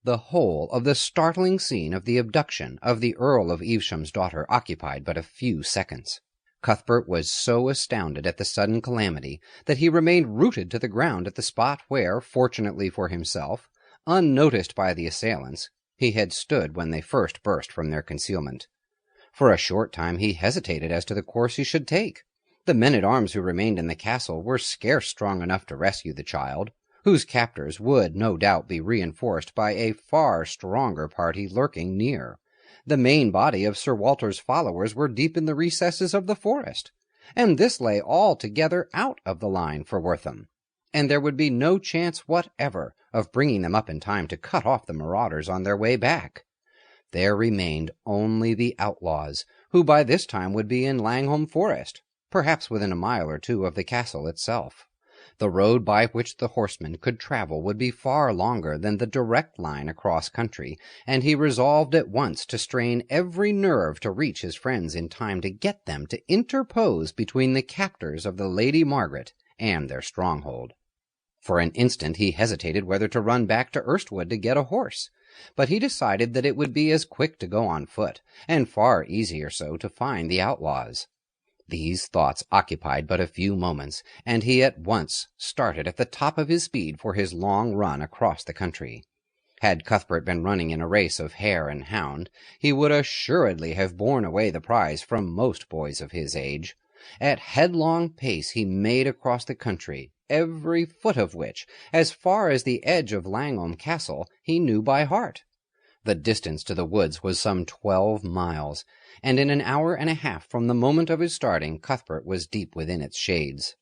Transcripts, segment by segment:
The whole of the startling scene of the abduction of the Earl of Evesham's daughter occupied but a few seconds. Cuthbert was so astounded at the sudden calamity that he remained rooted to the ground at the spot where, fortunately for himself, unnoticed by the assailants, he had stood when they first burst from their concealment. For a short time he hesitated as to the course he should take. The men-at-arms who remained in the castle were scarce strong enough to rescue the child, whose captors would no doubt be reinforced by a far stronger party lurking near. The main body of Sir Walter's followers were deep in the recesses of the forest, and this lay altogether out of the line for Wortham, and there would be no chance whatever of bringing them up in time to cut off the marauders on their way back. There remained only the outlaws, who by this time would be in Langholm Forest, perhaps within a mile or two of the castle itself. The road by which the horsemen could travel would be far longer than the direct line across country, and he resolved at once to strain every nerve to reach his friends in time to get them to interpose between the captors of the Lady Margaret and their stronghold. For an instant he hesitated whether to run back to Erstwood to get a horse, but he decided that it would be as quick to go on foot, and far easier so to find the outlaws. These thoughts occupied but a few moments, and he at once started at the top of his speed for his long run across the country. Had Cuthbert been running in a race of hare and hound, he would assuredly have borne away the prize from most boys of his age. At headlong pace he made across the country, every foot of which, as far as the edge of Langholm Castle, he knew by heart. The distance to the woods was some 12 miles, and in an hour and a half from the moment of his starting, Cuthbert was deep within its shades.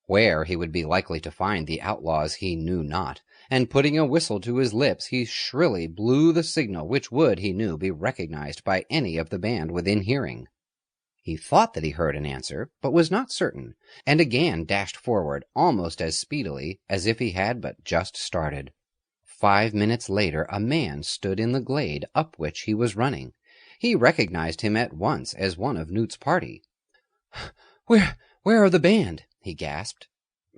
Where he would be likely to find the outlaws he knew not, and putting a whistle to his lips, he shrilly blew the signal which would, he knew, be recognized by any of the band within hearing. He thought that he heard an answer, but was not certain, and again dashed forward almost as speedily as if he had but just started. 5 minutes later a man stood in the glade up which he was running. He recognized him at once as one of Newt's party. Where are the band?" he gasped.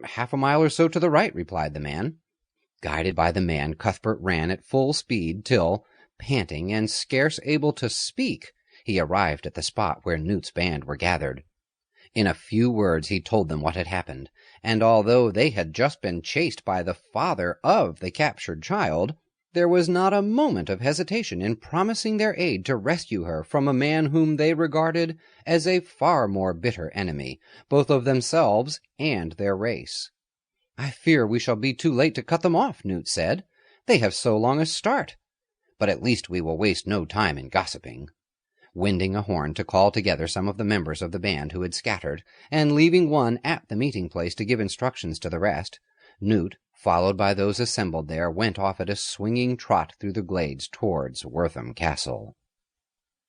"Half a mile or so to the right," replied the man. Guided by the man, Cuthbert ran at full speed till, panting and scarce able to speak, he arrived at the spot where Newt's band were gathered. In a few words he told them what had happened, and although they had just been chased by the father of the captured child, there was not a moment of hesitation in promising their aid to rescue her from a man whom they regarded as a far more bitter enemy, both of themselves and their race. "I fear we shall be too late to cut them off," Newt said. "They have so long a start. But at least we will waste no time in gossiping." Winding a horn to call together some of the members of the band who had scattered, and leaving one at the meeting-place to give instructions to the rest, Newt, followed by those assembled there, went off at a swinging trot through the glades towards Wortham Castle.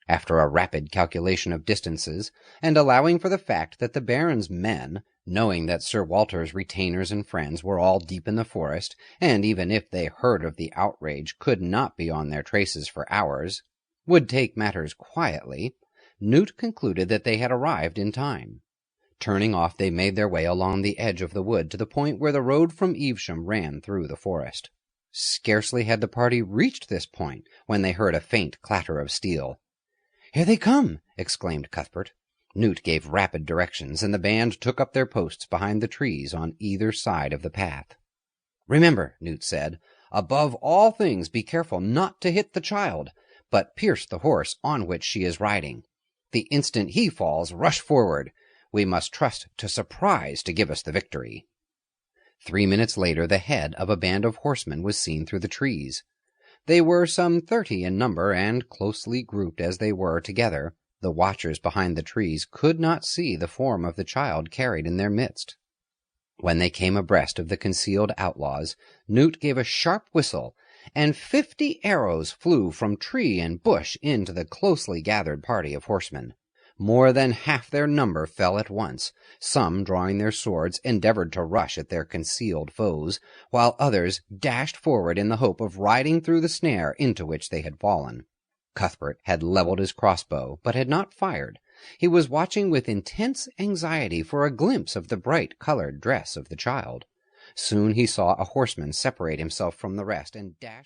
After a rapid calculation of distances, and allowing for the fact that the Baron's men, knowing that Sir Walter's retainers and friends were all deep in the forest, and even if they heard of the outrage could not be on their traces for hours, would take matters quietly, Newt concluded that they had arrived in time. Turning off, they made their way along the edge of the wood to the point where the road from Evesham ran through the forest. Scarcely had the party reached this point when they heard a faint clatter of steel. "Here they come!" exclaimed Cuthbert. Newt gave rapid directions, and the band took up their posts behind the trees on either side of the path. "Remember," Newt said, "above all things be careful not to hit the child, but pierce the horse on which she is riding. The instant he falls, rush forward. We must trust to surprise to give us the victory." 3 minutes later the head of a band of horsemen was seen through the trees. They were some 30 in number, and closely grouped as they were together, the watchers behind the trees could not see the form of the child carried in their midst. When they came abreast of the concealed outlaws, Newt gave a sharp whistle, and 50 arrows flew from tree and bush into the closely gathered party of horsemen. More than half their number fell at once. Some, drawing their swords, endeavored to rush at their concealed foes, while others dashed forward in the hope of riding through the snare into which they had fallen. Cuthbert had levelled his crossbow, but had not fired. He was watching with intense anxiety for a glimpse of the bright-colored dress of the child. Soon he saw a horseman separate himself from the rest and dash